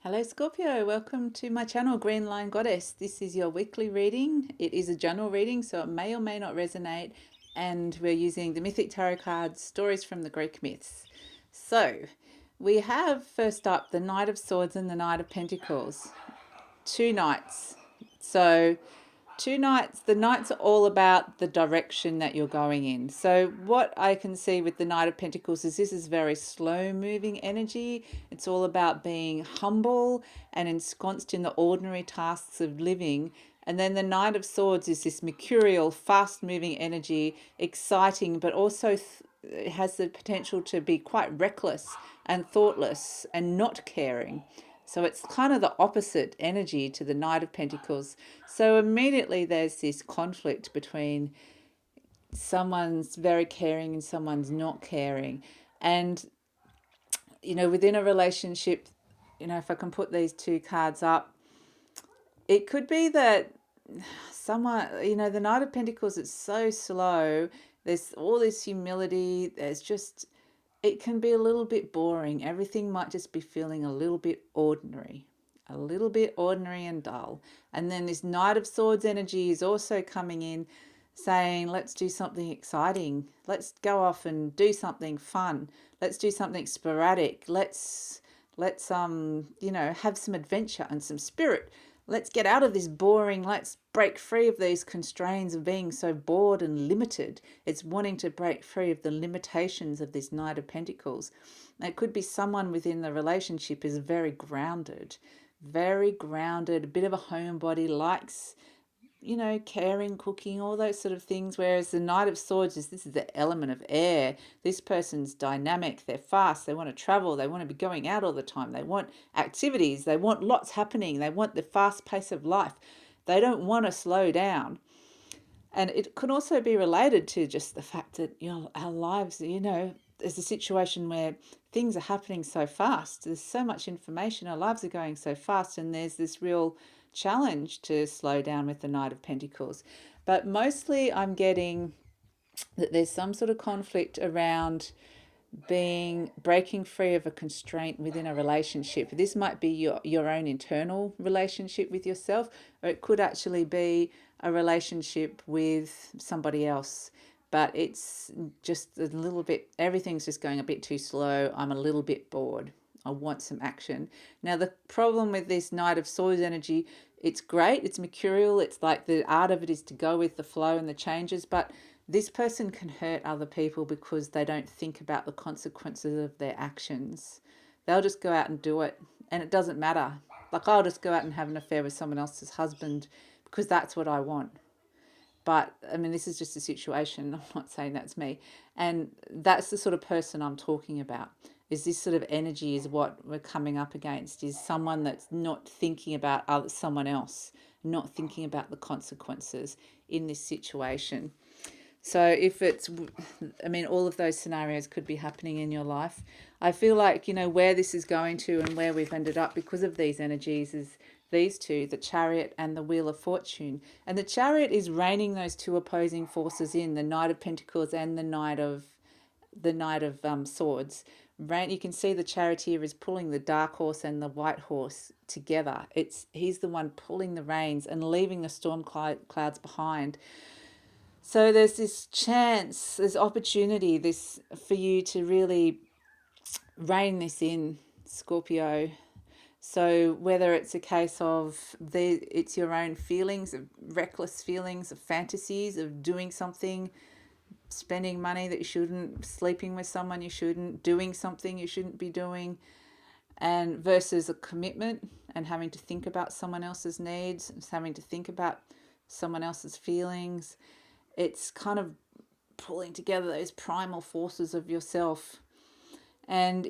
Hello Scorpio, welcome to my channel Green Line Goddess. This is your weekly reading. It is a general reading, so it may or may not resonate, and we're using the Mythic Tarot cards, stories from the Greek myths. So we have first up the Knight of Swords and the Knight of Pentacles. Two knights. So two knights, the knights are all about the direction that you're going in. So what I can see with the Knight of Pentacles is this is very slow moving energy. It's all about being humble and ensconced in the ordinary tasks of living. And then the Knight of Swords is this mercurial, fast moving energy, exciting, but also it has the potential to be quite reckless and thoughtless and not caring. So it's kind of the opposite energy to the Knight of Pentacles. So immediately there's this conflict between someone's very caring and someone's not caring. And, within a relationship, if I can put these two cards up, it could be that someone, the Knight of Pentacles, it's so slow. There's all this humility. It can be a little bit boring. Everything might just be feeling a little bit ordinary, and dull. And then this Knight of Swords energy is also coming in saying, let's do something exciting. Let's go off and do something fun. Let's do something sporadic. Let's have some adventure and some spirit. Let's get out of this boring, let's break free of these constraints of being so bored and limited. It's wanting to break free of the limitations of this Knight of Pentacles. It could be someone within the relationship is very grounded, a bit of a homebody, likes, caring, cooking, all those sort of things. Whereas the Knight of Swords this is the element of air. This person's dynamic, they're fast, they want to travel, they want to be going out all the time, they want activities, they want lots happening, they want the fast pace of life. They don't want to slow down. And it could also be related to just the fact that, our lives, there's a situation where things are happening so fast. There's so much information. Our lives are going so fast, and there's this real challenge to slow down with the Knight of Pentacles. But mostly I'm getting that there's some sort of conflict around breaking free of a constraint within a relationship. This might be your own internal relationship with yourself, or it could actually be a relationship with somebody else. But it's just a little bit, everything's just going a bit too slow. I'm a little bit bored. I want some action. Now, the problem with this Knight of Swords energy, it's great, it's mercurial, it's like the art of it is to go with the flow and the changes, but this person can hurt other people because they don't think about the consequences of their actions. They'll just go out and do it, and it doesn't matter. Like, I'll just go out and have an affair with someone else's husband because that's what I want. But I mean, this is just a situation. I'm not saying that's me. And that's the sort of person I'm talking about. Is this sort of energy is what we're coming up against, is someone that's not thinking about someone else, not thinking about the consequences in this situation. So if all of those scenarios could be happening in your life. I feel like, where this is going to and where we've ended up because of these energies is these two, the Chariot and the Wheel of Fortune. And the Chariot is reining those two opposing forces in, the Knight of Pentacles and the Knight of Swords. You can see the Charioteer is pulling the dark horse and the white horse together. He's the one pulling the reins and leaving the storm clouds behind. So there's this chance, there's opportunity for you to really rein this in, Scorpio. So whether it's a case of it's your own feelings, of reckless feelings, of fantasies, of doing something, spending money that you shouldn't, sleeping with someone you shouldn't, doing something you shouldn't be doing, and versus a commitment and having to think about someone else's needs, having to think about someone else's feelings. It's kind of pulling together those primal forces of yourself. And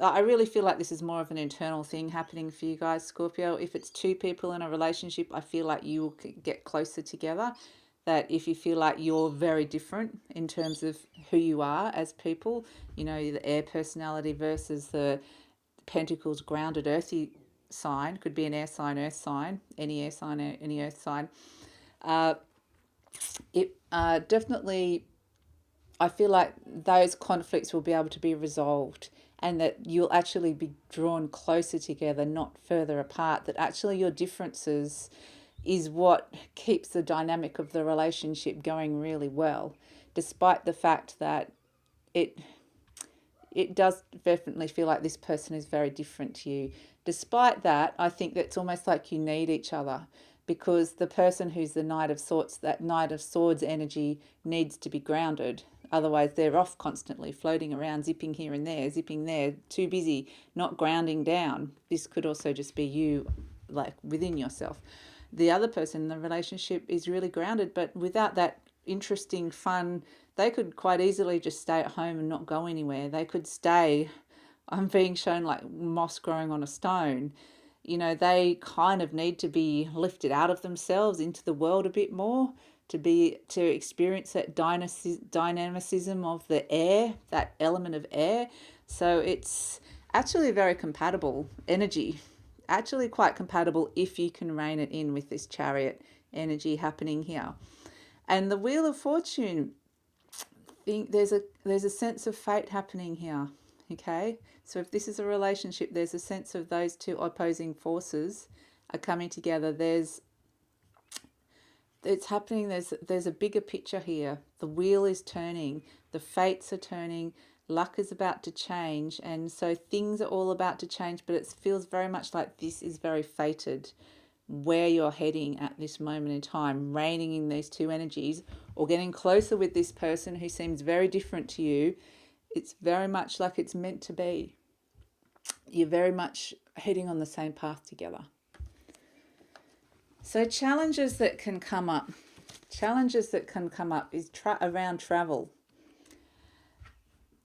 I really feel like this is more of an internal thing happening for you guys, Scorpio. If it's two people in a relationship, I feel like you will get closer together. That if you feel like you're very different in terms of who you are as people, the air personality versus the Pentacles grounded earthy sign, could be an air sign, earth sign, any air sign, any earth sign. It definitely, I feel like those conflicts will be able to be resolved, and that you'll actually be drawn closer together, not further apart, that actually your differences is what keeps the dynamic of the relationship going really well, despite the fact that it it does definitely feel like this person is very different to you. Despite that, I think that's almost like you need each other, because the person who's the Knight of Swords, that Knight of Swords energy needs to be grounded. Otherwise, they're off constantly, floating around, zipping here and there, zipping there, too busy, not grounding down. This could also just be you, like within yourself. The other person in the relationship is really grounded, but without that interesting, fun, they could quite easily just stay at home and not go anywhere. They could stay. I'm being shown like moss growing on a stone. You know, they kind of need to be lifted out of themselves into the world a bit more, to experience that dynamicism of the air, that element of air. So it's actually a very compatible energy, actually quite compatible if you can rein it in with this Chariot energy happening here. And the Wheel of Fortune, there's a sense of fate happening here. Okay, so if this is a relationship, there's a sense of those two opposing forces are coming together. It's happening. There's a bigger picture here. The wheel is turning, the fates are turning, luck is about to change, and so things are all about to change. But it feels very much like this is very fated, where you're heading at this moment in time, reining in these two energies, or getting closer with this person who seems very different to you. It's very much like it's meant to be. You're very much heading on the same path together. So challenges that can come up is around travel.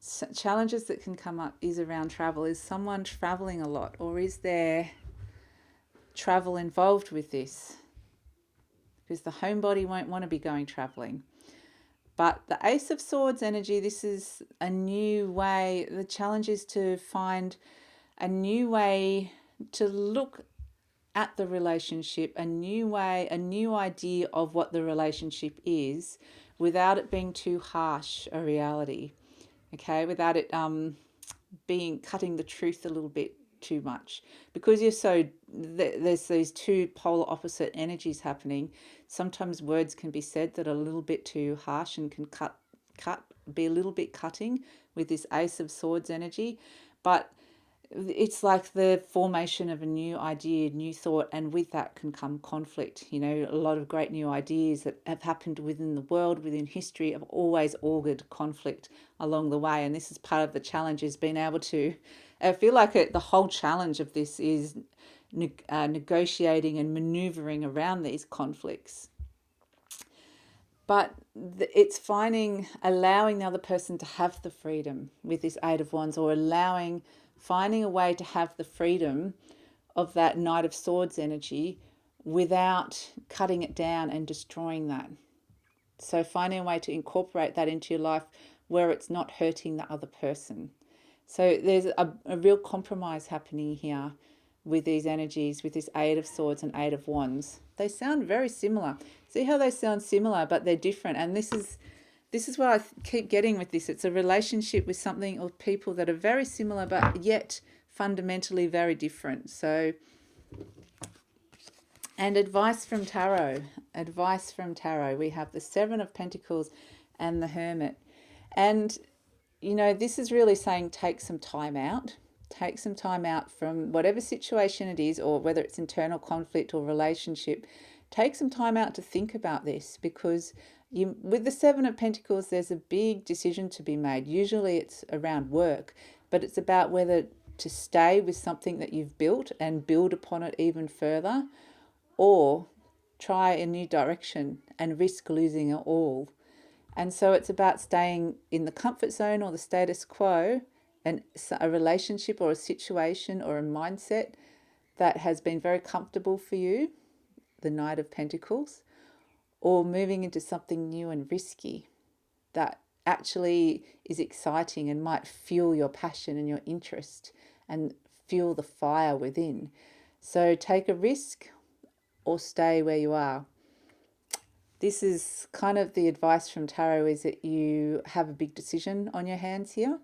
So challenges that can come up is around travel. Is someone traveling a lot, or is there travel involved with this? Because the homebody won't want to be going traveling. But the Ace of Swords energy, this is a new way. The challenge is to find a new way to look at the relationship, a new way, a new idea of what the relationship is, without it being too harsh a reality. Okay, without it being cutting the truth a little bit too much, because there's these two polar opposite energies happening. Sometimes words can be said that are a little bit too harsh and can be a little bit cutting with this Ace of Swords energy. But it's like the formation of a new idea, new thought, and with that can come conflict. You know, a lot of great new ideas that have happened within the world, within history, have always augured conflict along the way. And this is part of the challenge, is being able to, I feel like the whole challenge of this is negotiating and maneuvering around these conflicts. But it's allowing the other person to have the freedom with this Eight of Wands, or finding a way to have the freedom of that Knight of Swords energy without cutting it down and destroying that. So finding a way to incorporate that into your life where it's not hurting the other person. So there's a real compromise happening here with these energies, with this Eight of Swords and Eight of Wands. They sound very similar. See how they sound similar, but they're different. And this is what I keep getting with this. It's a relationship with something or people that are very similar, but yet fundamentally very different. So, and advice from tarot. We have the Seven of Pentacles and the Hermit. And, you know, this is really saying take some time out. Take some time out from whatever situation it is, or whether it's internal conflict or relationship. Take some time out to think about this, because with the Seven of Pentacles, there's a big decision to be made. Usually it's around work, but it's about whether to stay with something that you've built and build upon it even further, or try a new direction and risk losing it all. And so it's about staying in the comfort zone or the status quo, and a relationship or a situation or a mindset that has been very comfortable for you, the Knight of Pentacles, or moving into something new and risky that actually is exciting and might fuel your passion and your interest and fuel the fire within. So take a risk or stay where you are. This is kind of the advice from tarot, is that you have a big decision on your hands here,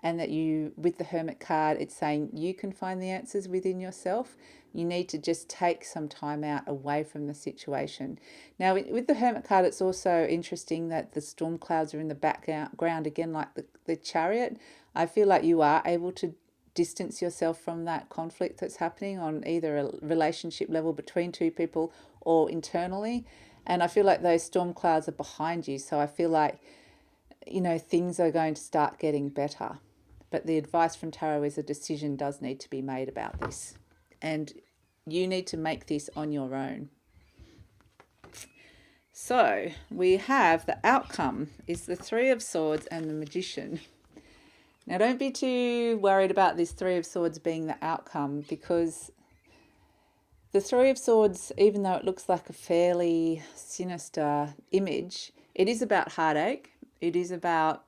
and that you, with the Hermit card, it's saying you can find the answers within yourself. You need to just take some time out away from the situation. Now, with the Hermit card, it's also interesting that the storm clouds are in the background again, like the Chariot. I feel like you are able to distance yourself from that conflict that's happening on either a relationship level between two people or internally. And I feel like those storm clouds are behind you. So I feel like, things are going to start getting better. But the advice from tarot is a decision does need to be made about this. And you need to make this on your own. So we have the outcome is the Three of Swords and the Magician. Now, don't be too worried about this Three of Swords being the outcome, because the Three of Swords, even though it looks like a fairly sinister image, it is about heartache. It is about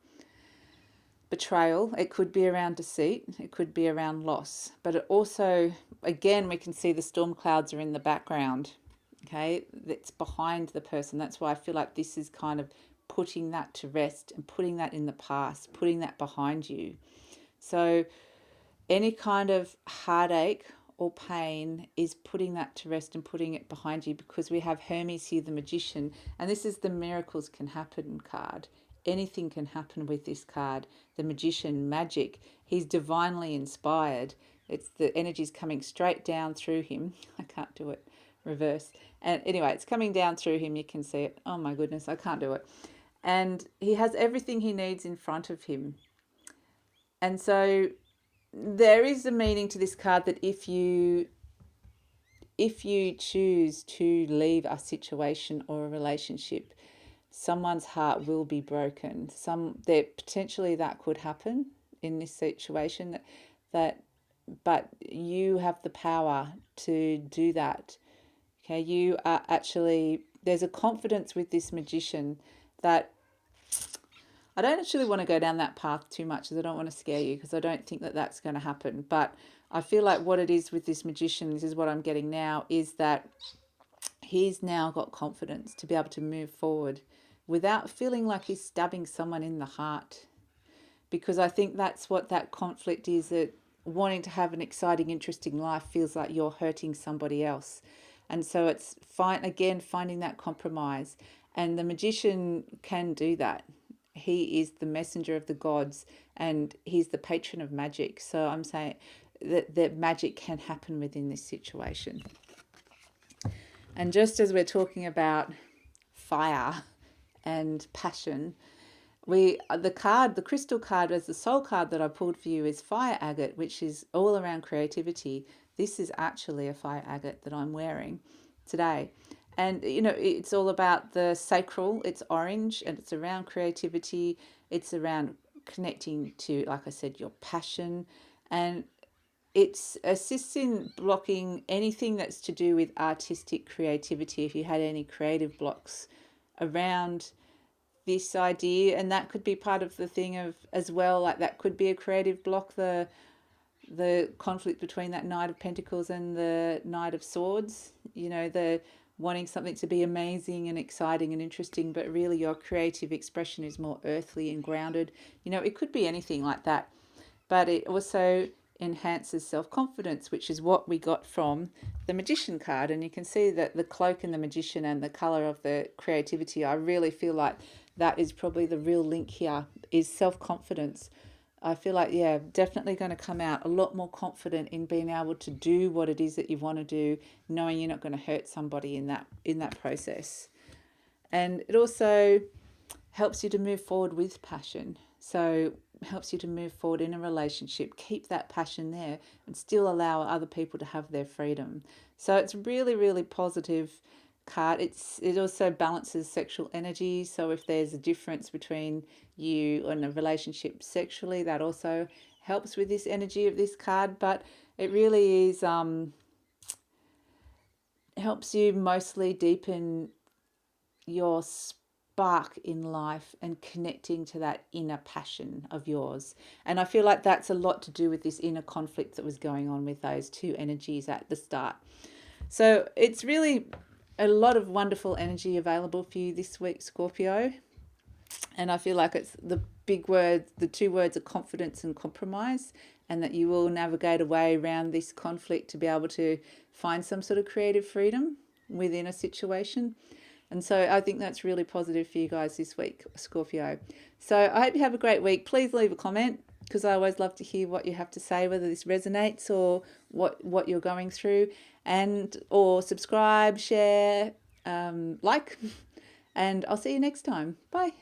betrayal. It could be around deceit. It could be around loss. But it also, again, we can see the storm clouds are in the background. Okay, that's behind the person. That's why I feel like this is kind of putting that to rest and putting that in the past, putting that behind you. So any kind of heartache or pain is putting that to rest and putting it behind you, because we have Hermes here, the Magician, and this is the miracles can happen card. Anything can happen with this card. The Magician, magic. He's divinely inspired. It's the energy's coming straight down through him. I can't do it. Reverse. And anyway, it's coming down through him. You can see it. Oh my goodness, I can't do it. And he has everything he needs in front of him. And so there is a meaning to this card that if you choose to leave a situation or a relationship, someone's heart will be broken. Potentially that could happen in this situation, but you have the power to do that. Okay, you are actually, there's a confidence with this Magician that I don't actually want to go down that path too much, because I don't want to scare you, because I don't think that that's going to happen. But I feel like what it is with this Magician, this is what I'm getting now, is that he's now got confidence to be able to move forward without feeling like he's stabbing someone in the heart. Because I think that's what that conflict is, that wanting to have an exciting, interesting life feels like you're hurting somebody else. And so it's finding that compromise. And the Magician can do that. He is the messenger of the gods, and he's the patron of magic. So I'm saying that magic can happen within this situation. And just as we're talking about fire and passion, the crystal card as the soul card that I pulled for you is fire agate, which is all around creativity. This is actually a fire agate that I'm wearing today. And, it's all about the sacral. It's orange, and it's around creativity. It's around connecting to, like I said, your passion. And it assists in blocking anything that's to do with artistic creativity. If you had any creative blocks around this idea, and that could be part of the thing of as well, like that could be a creative block, the conflict between that Knight of Pentacles and the Knight of Swords, the wanting something to be amazing and exciting and interesting, but really your creative expression is more earthly and grounded. It could be anything like that. But it also enhances self-confidence, which is what we got from the Magician card. And you can see that the cloak and the Magician and the color of the creativity, I really feel like that is probably the real link here, is self-confidence. I feel like, definitely going to come out a lot more confident in being able to do what it is that you want to do, knowing you're not going to hurt somebody in that process. And it also helps you to move forward with passion. So helps you to move forward in a relationship, keep that passion there, and still allow other people to have their freedom. So it's really, really positive card. It also balances sexual energy. So if there's a difference between you and a relationship sexually, that also helps with this energy of this card. But it really is helps you mostly deepen your spark in life and connecting to that inner passion of yours. And I feel like that's a lot to do with this inner conflict that was going on with those two energies at the start. So it's really a lot of wonderful energy available for you this week, Scorpio. And I feel like it's the big words, the two words are confidence and compromise, and that you will navigate a way around this conflict to be able to find some sort of creative freedom within a situation. And so I think that's really positive for you guys this week, Scorpio. So I hope you have a great week. Please leave a comment, because I always love to hear what you have to say, whether this resonates or what you're going through, and or subscribe, share, like, and I'll see you next time. Bye.